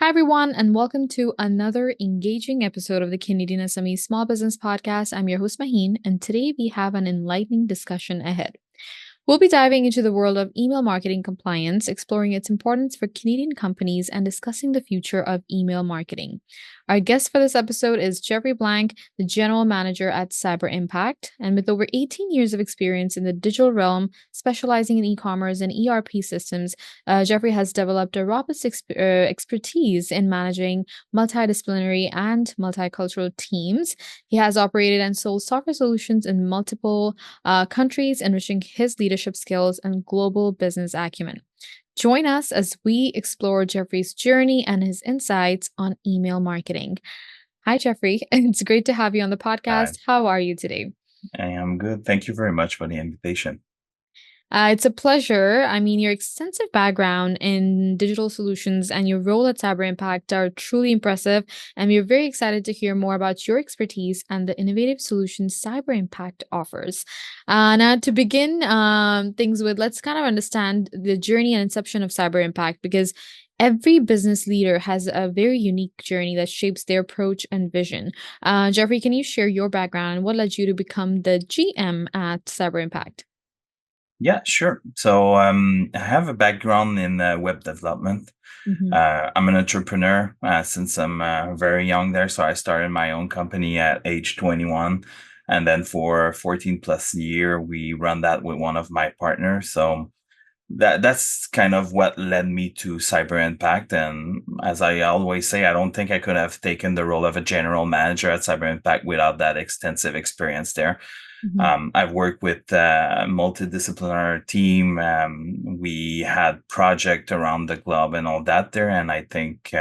Hi, everyone, and welcome to another engaging episode of the Canadian SME Small Business Podcast. I'm your host, Maheen, and today we have an enlightening discussion ahead. We'll be diving into the world of email marketing compliance, exploring its importance for Canadian companies, and discussing the future of email marketing. Our guest for this episode is Geoffrey Blanc, the General Manager at Cyberimpact. And with over 18 years of experience in the digital realm, specializing in e commerce and ERP systems, Geoffrey has developed a robust expertise in managing multidisciplinary and multicultural teams. He has operated and sold software solutions in multiple countries, enriching his leadership skills and global business acumen. Join us as we explore Geoffrey's journey and his insights on email marketing. Hi, Geoffrey. It's great to have you on the Hi, podcast. How are you today? I am good. Thank you very much for the invitation. It's a pleasure. I mean, your extensive background in digital solutions and your role at Cyber Impact are truly impressive. And we're very excited to hear more about your expertise and the innovative solutions Cyber Impact offers. Now, to begin things with, let's kind of understand the journey and inception of Cyber Impact because every business leader has a very unique journey that shapes their approach and vision. Geoffrey, can you share your background and what led you to become the GM at Cyber Impact? Yeah, sure. I have a background in web development. I'm an entrepreneur since I'm very young there. So I started my own company at age 21. And then for 14 plus year, we run that with one of my partners. So that's kind of what led me to Cyber Impact. And as I always say, I don't think I could have taken the role of a general manager at Cyber Impact without that extensive experience there. Mhm. I've worked with a multidisciplinary team. We had project around the globe and all that there. And I think,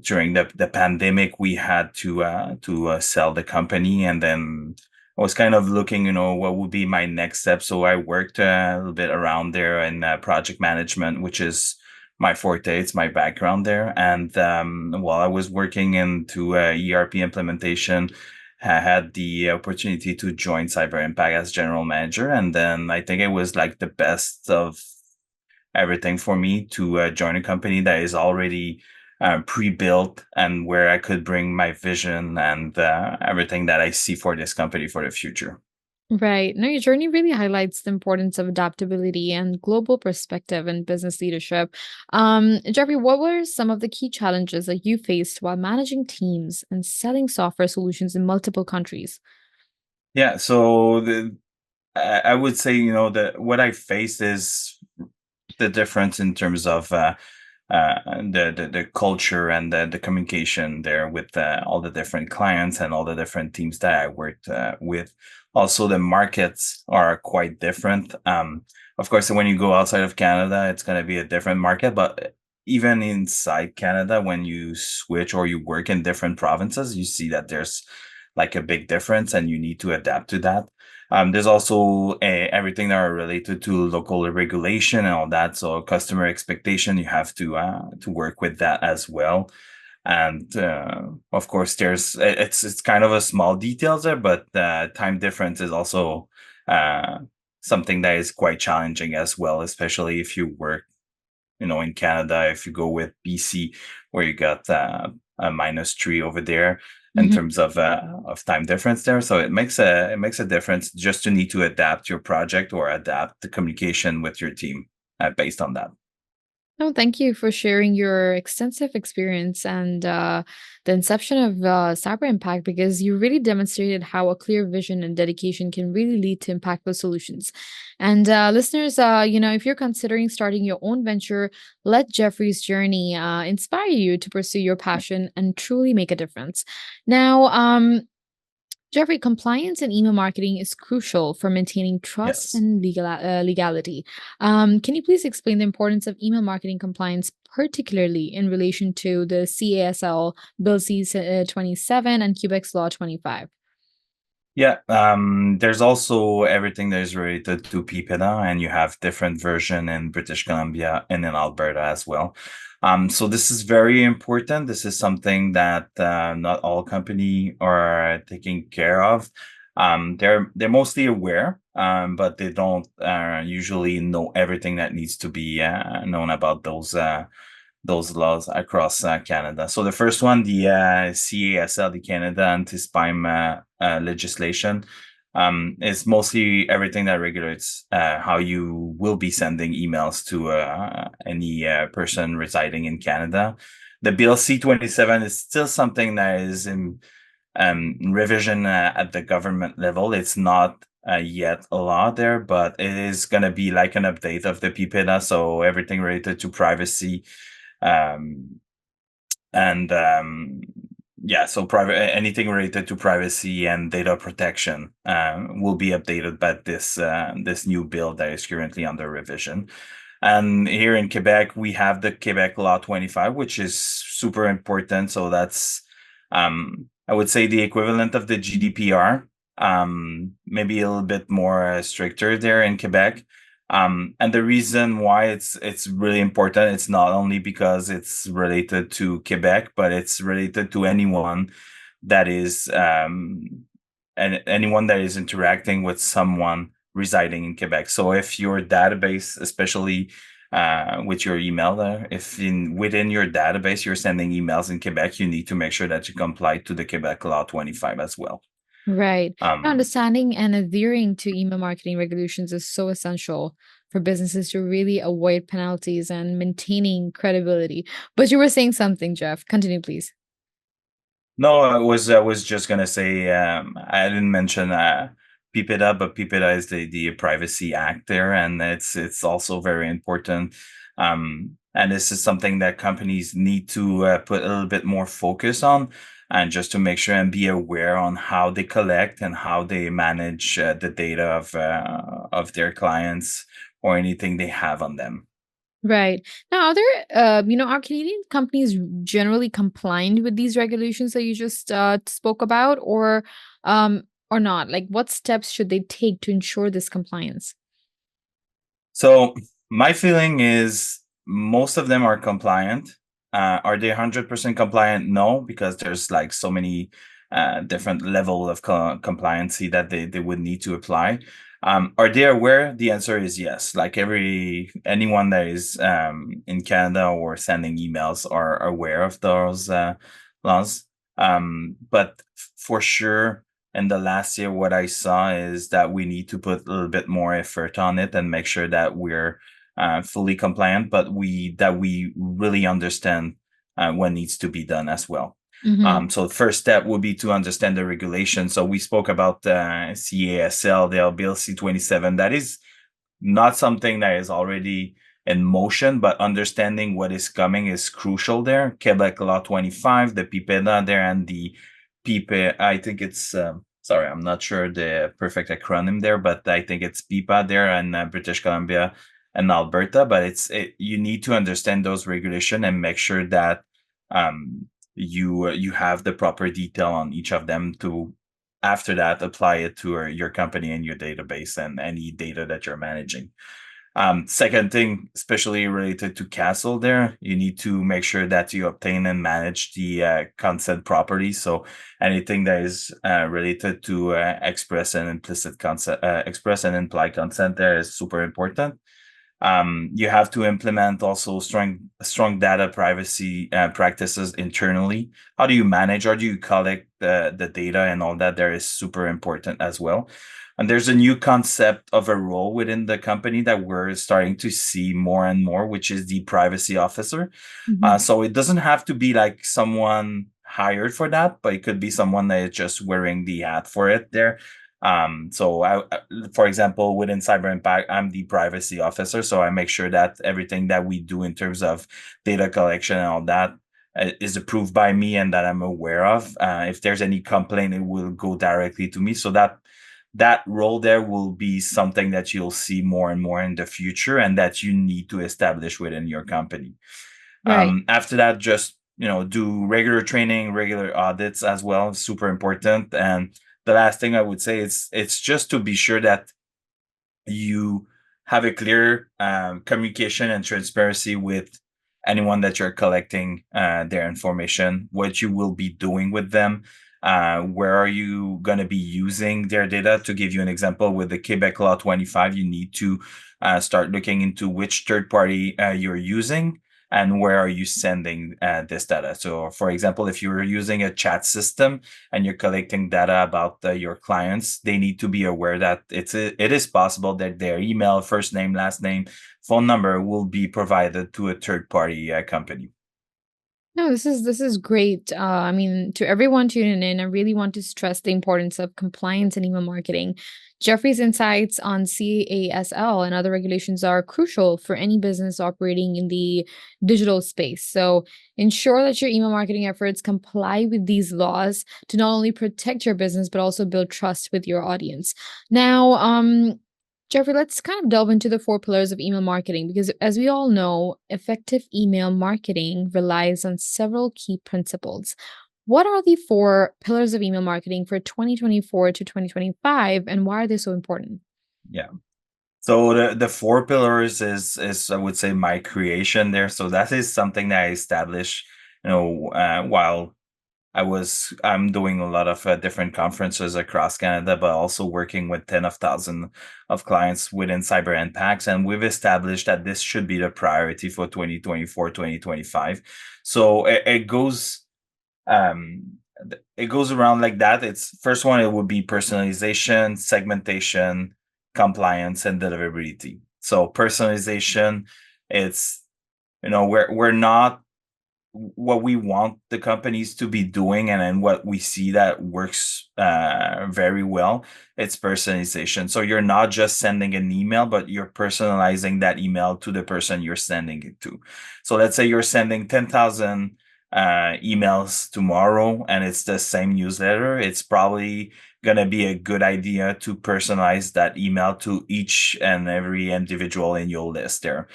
during the pandemic, we had to sell the company, and then I was kind of looking, what would be my next step. So I worked a little bit around there in project management, which is my forte. It's my background there. And while I was working into ERP implementation, I had the opportunity to join Cyber Impact as general manager. And then I think it was like the best of everything for me to join a company that is already pre-built and where I could bring my vision and everything that I see for this company for the future. Right. No, your journey really highlights the importance of adaptability and global perspective in business leadership. Jeffrey, what were some of the key challenges that you faced while managing teams and selling software solutions in multiple countries? Yeah, I would say, that what I faced is the difference in terms of the culture and the communication there with all the different clients and all the different teams that I worked with. Also, the markets are quite different. Of course, when you go outside of Canada, it's going to be a different market. But even inside Canada, when you switch or you work in different provinces, you see that there's like a big difference, and you need to adapt to that. There's also everything that are related to local regulation and all that. So customer expectation, you have to work with that as well. And of course, it's kind of a small details there, but time difference is also uh, something that is quite challenging as well, especially if you work, in Canada. If you go with BC, where you got a -3 over there in Mhm. terms of time difference there. So it makes a difference just to need to adapt your project or adapt the communication with your team based on that. No, thank you for sharing your extensive experience and the inception of Cyber Impact because you really demonstrated how a clear vision and dedication can really lead to impactful solutions. And listeners, if you're considering starting your own venture, let Jeffrey's journey inspire you to pursue your passion and truly make a difference. Now, Jeffrey, compliance in email marketing is crucial for maintaining trust Yes. and legality. Can you please explain the importance of email marketing compliance, particularly in relation to the CASL Bill C 27 and Quebec's Law 25? Yeah, there's also everything that is related to PIPEDA, and you have different version in British Columbia and in Alberta as well. So this is very important. This is something that not all company are taking care of. They're mostly aware, but they don't usually know everything that needs to be known about those. those laws across Canada. So the first one, the CASL, the Canada Anti-Spam legislation, is mostly everything that regulates how you will be sending emails to any person residing in Canada. The Bill C-27 is still something that is in revision at the government level. It's not yet a law there, but it is going to be like an update of the PIPEDA. So everything related to privacy, um, and yeah, so private anything related to privacy and data protection will be updated by this new bill that is currently under revision. And here in Quebec, we have the Quebec Law 25, which is super important. So that's, I would say, the equivalent of the GDPR, maybe a little bit more stricter there in Quebec. And the reason why it's really important, it's not only because it's related to Quebec, but it's related to anyone that is and anyone that is interacting with someone residing in Quebec. So if your database, especially with your email, if within your database you're sending emails in Quebec, you need to make sure that you comply to the Quebec Law 25 as well. Right. Now, Um, understanding and adhering to email marketing regulations is so essential for businesses to really avoid penalties and maintaining credibility. But you were saying something, Jeff. Continue, please. No, I was just gonna say I didn't mention PIPEDA, but PIPEDA is the Privacy Act there, and it's also very important. And this is something that companies need to put a little bit more focus on, and just to make sure and be aware on how they collect and how they manage the data of their clients or anything they have on them. Right. Now, are there, are Canadian companies generally compliant with these regulations that you just spoke about, or not? Like, what steps should they take to ensure this compliance? So my feeling is most of them are compliant. Are they 100% compliant? No, because there's like so many different level of compliancy that they would need to apply. Are they aware? The answer is yes. Like anyone that is in Canada or sending emails are aware of those laws. But for sure, and the last year, what I saw is that we need to put a little bit more effort on it and make sure that we're fully compliant, but we really understand what needs to be done as well. Hmm. So the first step would be to understand the regulation. So we spoke about CASL, the Bill C-27. That is not something that is already in motion, but understanding what is coming is crucial there. Quebec Law 25, the PIPEDA there, and the PIPE, I think it's, sorry, I'm not sure the perfect acronym there, but I think it's PIPA there in British Columbia and Alberta. But you need to understand those regulations and make sure that you have the proper detail on each of them to after that apply it to your company and your database and any data that you're managing. Second thing, especially related to CASL there, you need to make sure that you obtain and manage the consent property. So anything that is related to express and implicit consent, express and implied consent there is super important. You have to implement also strong data privacy practices internally. How do you manage? How do you collect the data and all that? There is super important as well. And there's a new concept of a role within the company that we're starting to see more and more, which is the privacy officer. Hmm. So it doesn't have to be like someone hired for that, but it could be someone that is just wearing the hat for it there. So for example, within Cyber Impact, I'm the privacy officer. So I make sure that everything that we do in terms of data collection and all that is approved by me and that I'm aware of. If there's any complaint, it will go directly to me. So that role there will be something that you'll see more and more in the future and that you need to establish within your company. Right. After that, just do regular training, regular audits as well, super important. And the last thing I would say is it's just to be sure that you have a clear communication and transparency with anyone that you're collecting their information, what you will be doing with them, where are you going to be using their data. To give you an example, with the Quebec Law 25, you need to start looking into which third party you're using. and where are you sending this data. So for example, if you're using a chat system and you're collecting data about your clients, they need to be aware that it is possible that their email, first name, last name, phone number will be provided to a third party company. No, this is great. I mean, to everyone tuning in, I really want to stress the importance of compliance and email marketing. Jeffrey's insights on CASL and other regulations are crucial for any business operating in the digital space. So ensure that your email marketing efforts comply with these laws to not only protect your business but also build trust with your audience. Now, Jeffrey, let's kind of delve into the four pillars of email marketing because, as we all know, effective email marketing relies on several key principles. What are the four pillars of email marketing for 2024 to 2025, and why are they so important? Yeah. So the four pillars is I would say my creation there. So that is something that I established, while I'm doing a lot of different conferences across Canada, but also working with 10 of 1,000 of clients within Cyber Impacts. And we've established that this should be the priority for 2024, 2025. So um, it goes around like that. It's first one, it would be personalization, segmentation, compliance, and deliverability. So personalization, it's, we're not what we want the companies to be doing, and then what we see that works very well, it's personalization. So you're not just sending an email, but you're personalizing that email to the person you're sending it to. So let's say you're sending 10,000 emails tomorrow and it's the same newsletter. It's probably going to be a good idea to personalize that email to each and every individual in your list there.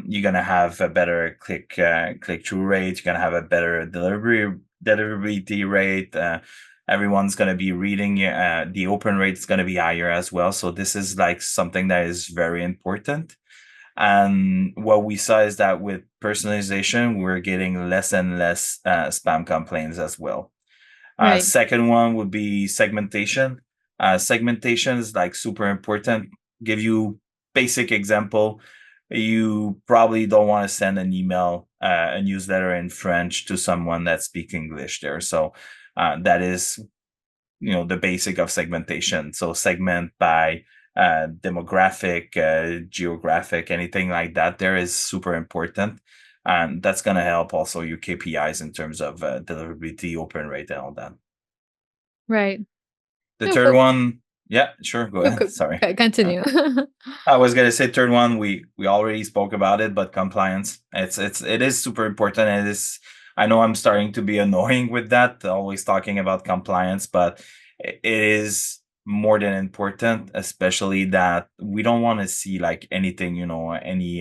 You're gonna have a better click through rate. You're gonna have a better deliverability rate. Everyone's gonna be reading. The open rate is gonna be higher as well. So this is like something that is very important. And what we saw is that with personalization, we're getting less and less spam complaints as well. Right. Second one would be segmentation. Segmentation is like super important. Give you basic example. You probably don't want to send an email, a newsletter in French to someone that speaks English there. So that is, the basic of segmentation. So segment by demographic, geographic, anything like that. There is super important. And that's going to help also your KPIs in terms of deliverability, open rate, and all that. Right. The No, third one, yeah, sure, go ahead. Sorry. continue. I was gonna say third one, we already spoke about it, but compliance. It is super important. And it is, I know I'm starting to be annoying with that, always talking about compliance, but it is more than important, especially that we don't want to see like anything, any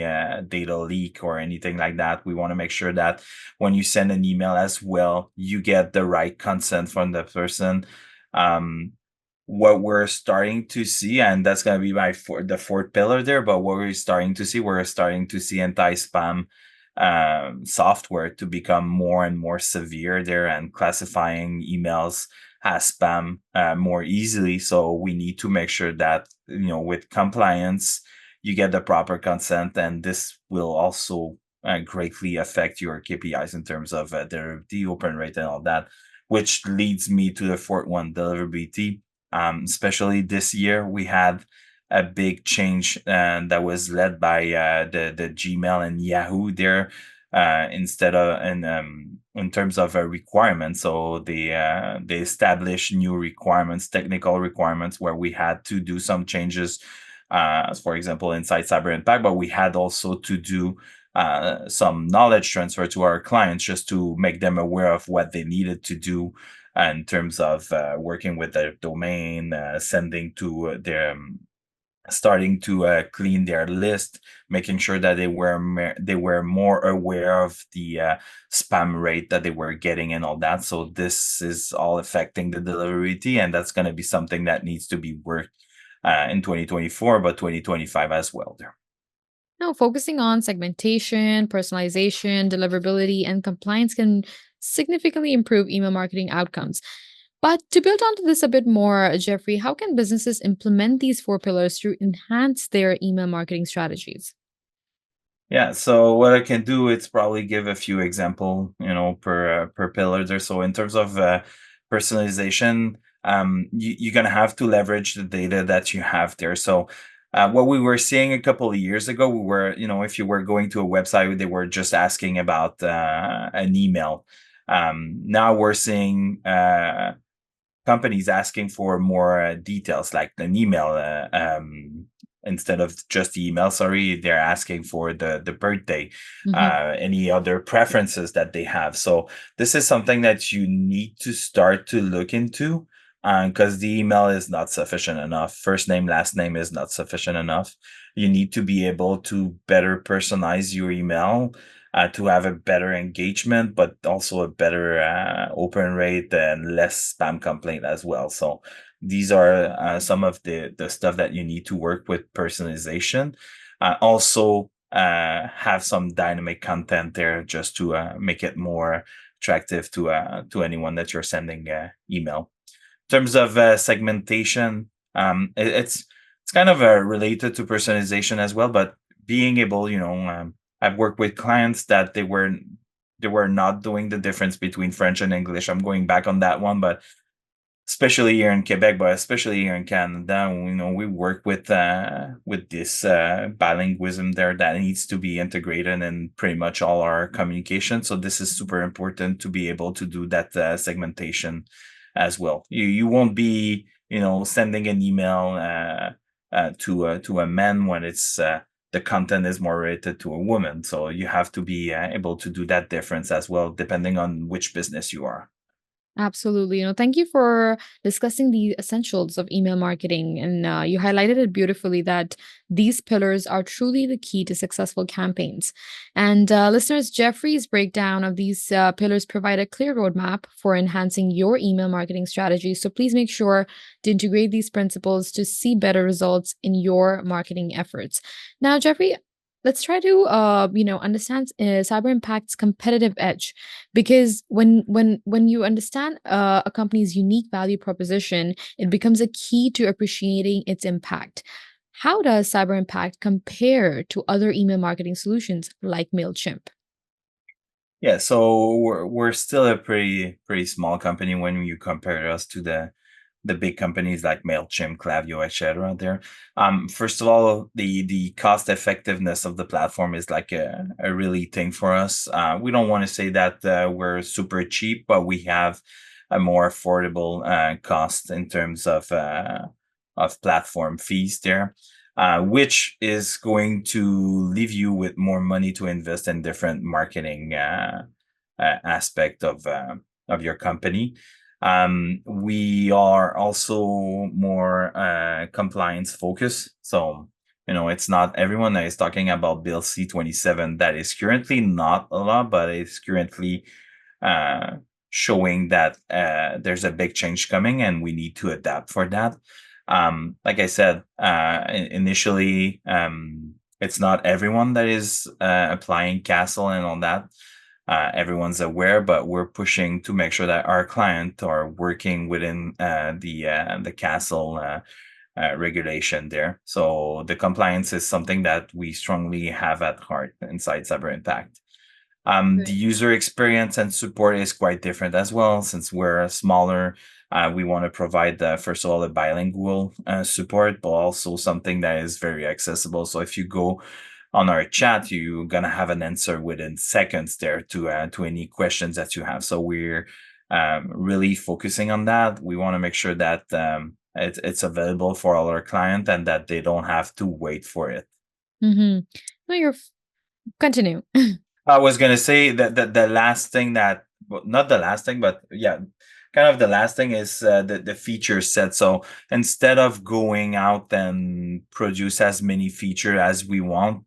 data leak or anything like that. We want to make sure that when you send an email as well, you get the right consent from the person. Um, what we're starting to see, and that's going to be the fourth pillar there, but what we're starting to see anti-spam software to become more and more severe there and classifying emails as spam more easily. So we need to make sure that, with compliance, you get the proper consent, and this will also greatly affect your KPIs in terms of the open rate and all that, which leads me to the fourth one, deliverability. Especially this year, we had a big change that was led by the Gmail and Yahoo there, instead of in terms of a requirement. So they established new requirements, technical requirements, where we had to do some changes, for example, inside Cyber Impact, but we had also to do some knowledge transfer to our clients just to make them aware of what they needed to do in terms of working with their domain, sending to their starting to clean their list, making sure that they were more aware of the spam rate that they were getting and all that. So this is all affecting the deliverability, and that's going to be something that needs to be worked in 2024, but 2025 as well. There. No, focusing on segmentation, personalization, deliverability, and compliance can significantly improve email marketing outcomes. But to build onto this a bit more, Jeffrey, how can businesses implement these four pillars to enhance their email marketing strategies? Yeah, so what I can do is probably give a few example, per pillar there. So in terms of personalization, you're gonna have to leverage the data that you have there. So what we were seeing a couple of years ago, we were, if you were going to a website, they were just asking about an email. Now we're seeing companies asking for more details, like an email. Instead of just the email, sorry, they're asking for the birthday, Hmm. any other preferences that they have. So this is something that you need to start to look into, because the email is not sufficient enough. First name, last name is not sufficient enough. You need to be able to better personalize your email, to have a better engagement, but also a better open rate and less spam complaint as well. So these are some of the stuff that you need to work with personalization. Also, have some dynamic content there just to make it more attractive to anyone that you're sending email. In terms of segmentation, it's kind of related to personalization as well, but being able, I've worked with clients that they were not doing the difference between French and English. I'm going back on that one, but especially here in Quebec, but especially here in Canada, we work with this bilingualism there that needs to be integrated in pretty much all our communication. So this is super important to be able to do that segmentation as well. You won't be sending an email to a man when it's the content is more related to a woman. So you have to be able to do that difference as well, depending on which business you are. Absolutely. Thank you for discussing the essentials of email marketing. And you highlighted it beautifully that these pillars are truly the key to successful campaigns. And listeners, Jeffrey's breakdown of these pillars provide a clear roadmap for enhancing your email marketing strategy. So please make sure to integrate these principles to see better results in your marketing efforts. Now, Jeffrey, let's try to understand Cyber Impact's competitive edge, because when you understand a company's unique value proposition, it becomes a key to appreciating its impact. How does Cyber Impact compare to other email marketing solutions like Mailchimp? Yeah, so we're still a pretty small company when you compare us to the big companies like Mailchimp, Klaviyo, etc. There, first of all, the cost effectiveness of the platform is like a really thing for us. We don't want to say that we're super cheap, but we have a more affordable cost in terms of platform fees there, which is going to leave you with more money to invest in different marketing aspect of your company. We are also more compliance focused. So, it's not everyone that is talking about Bill C-27. That is currently not a lot, but it's currently uh, showing that there's a big change coming and we need to adapt for that. Like I said, initially, it's not everyone that is applying CASL and all that. Everyone's aware, but we're pushing to make sure that our client are working within the CASL regulation there. So the compliance is something that we strongly have at heart inside Cyber Impact. The user experience and support is quite different as well, since we're smaller. We want to provide, first of all, a bilingual support, but also something that is very accessible. So if you go on our chat, you're gonna have an answer within seconds there to any questions that you have. So we're really focusing on that. We want to make sure that it's available for all our clients and that they don't have to wait for it. Hmm. No, continue. I was gonna say that the last thing that, well, not the last thing, but yeah, kind of the last thing is the feature set. So instead of going out and produce as many feature as we want,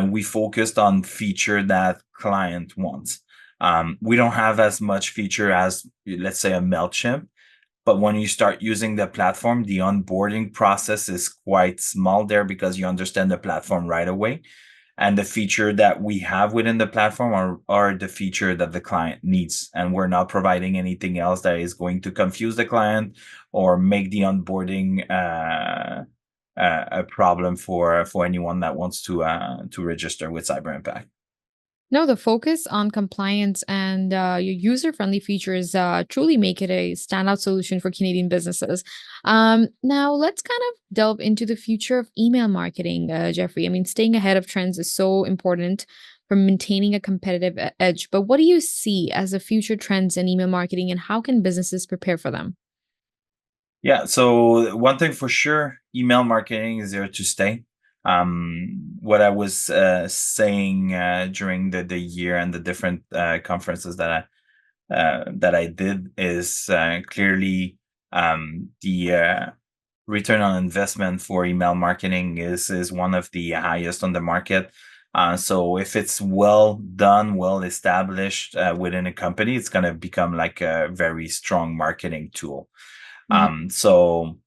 we focused on feature that client wants. We don't have as much feature as, let's say, a Mailchimp, but when you start using the platform, the onboarding process is quite small there because you understand the platform right away, and the feature that we have within the platform are the feature that the client needs, and we're not providing anything else that is going to confuse the client or make the onboarding a problem for anyone that wants to register with Cyberimpact. No, the focus on compliance and your user-friendly features truly make it a standout solution for Canadian businesses. Now, let's kind of delve into the future of email marketing, Jeffrey. I mean, staying ahead of trends is so important for maintaining a competitive edge. But what do you see as the future trends in email marketing, and how can businesses prepare for them? Yeah, so one thing for sure, email marketing is there to stay. What I was saying during the year and the different conferences that I did is clearly the return on investment for email marketing is one of the highest on the market. So if it's well done, well established within a company, it's going to become like a very strong marketing tool. So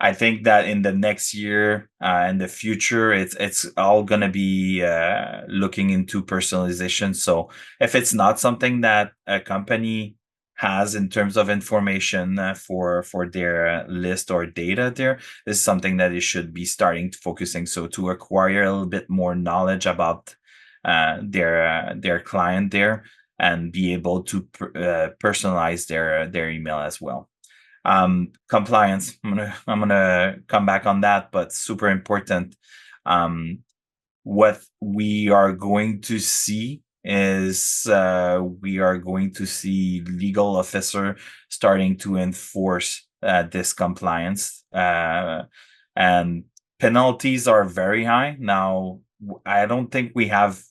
I think that in the next year and the future, it's all gonna be looking into personalization. So if it's not something that a company has in terms of information for their list or data, there is something that it should be starting to focusing. So to acquire a little bit more knowledge about their client there and be able to personalize their email as well. Compliance, I'm gonna come back on that, but super important. um what we are going to see is we are going to see legal officer starting to enforce this compliance, and penalties are very high now. I don't think we have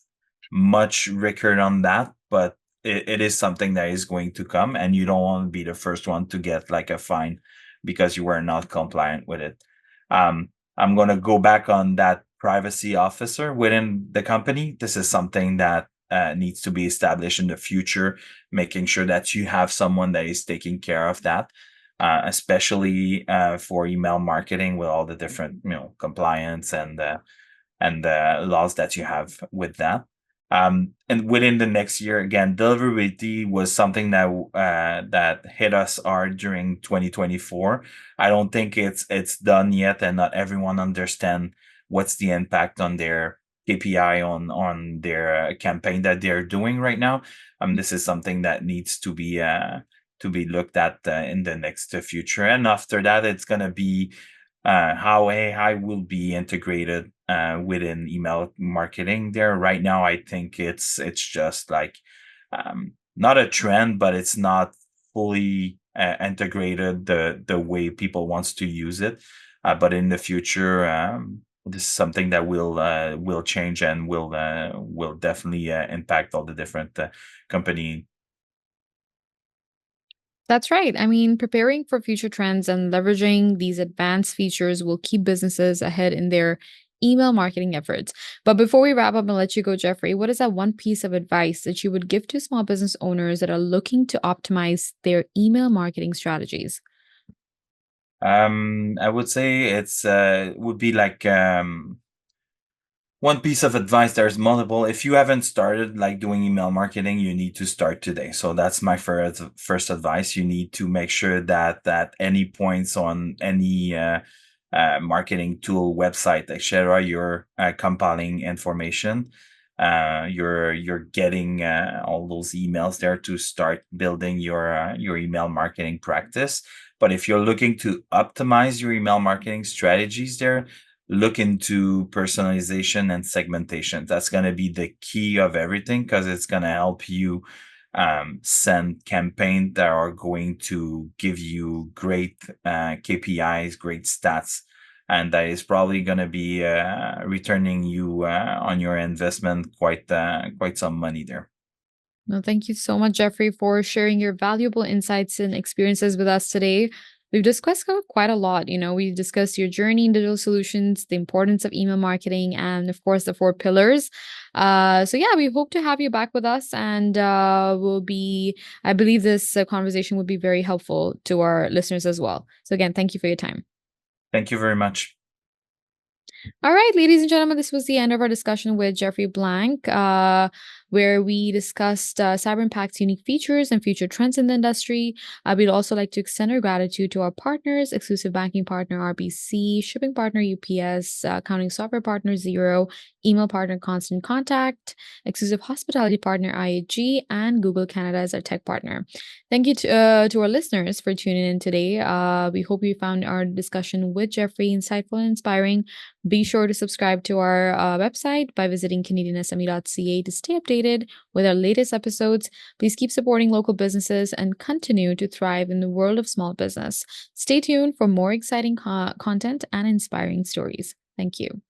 much record on that, but it is something that is going to come, and you don't want to be the first one to get like a fine because you were not compliant with it. I'm going to go back on that privacy officer within the company. This is something that needs to be established in the future, making sure that you have someone that is taking care of that, especially for email marketing with all the different, compliance and the laws that you have with that. And within the next year, again, deliverability was something that hit us hard during 2024. I don't think it's done yet, and not everyone understand what's the impact on their KPI on their campaign that they're doing right now. This is something that needs to be looked at in the next future, and after that, it's gonna be how AI will be integrated within email marketing there. Right now, I think it's just like not a trend, but it's not fully integrated the way people wants to use it. But in the future, this is something that will change and will definitely impact all the different company. That's right. I mean, preparing for future trends and leveraging these advanced features will keep businesses ahead in their email marketing efforts. But before we wrap up and let you go, Jeffrey, what is that one piece of advice that you would give to small business owners that are looking to optimize their email marketing strategies? I would say it's would be like one piece of advice. There's multiple. If you haven't started like doing email marketing, you need to start today. So that's my first advice. You need to make sure that at any points on any marketing tool, website, etc., you're compiling information. You're getting all those emails there to start building your email marketing practice. But if you're looking to optimize your email marketing strategies there, look into personalization and segmentation. That's going to be the key of everything, because it's going to help you send campaigns that are going to give you great KPIs, great stats, and that is probably going to be returning you on your investment quite some money there. No, thank you so much, Jeffrey, for sharing your valuable insights and experiences with us today. We've discussed quite a lot. We discussed your journey in digital solutions, the importance of email marketing, and of course, the four pillars. So, yeah, we hope to have you back with us, and I believe this conversation would be very helpful to our listeners as well. So, again, thank you for your time. Thank you very much. All right, ladies and gentlemen, this was the end of our discussion with Geoffrey Blanc, where we discussed Cyber Impact's unique features and future trends in the industry. We'd also like to extend our gratitude to our partners, exclusive banking partner RBC, shipping partner UPS, accounting software partner Xero, email partner Constant Contact, exclusive hospitality partner IHG, and Google Canada as our tech partner. Thank you to our listeners for tuning in today. We hope you found our discussion with Geoffrey insightful and inspiring. Be sure to subscribe to our website by visiting canadiansme.ca to stay updated with our latest episodes. Please keep supporting local businesses and continue to thrive in the world of small business. Stay tuned for more exciting content and inspiring stories. Thank you.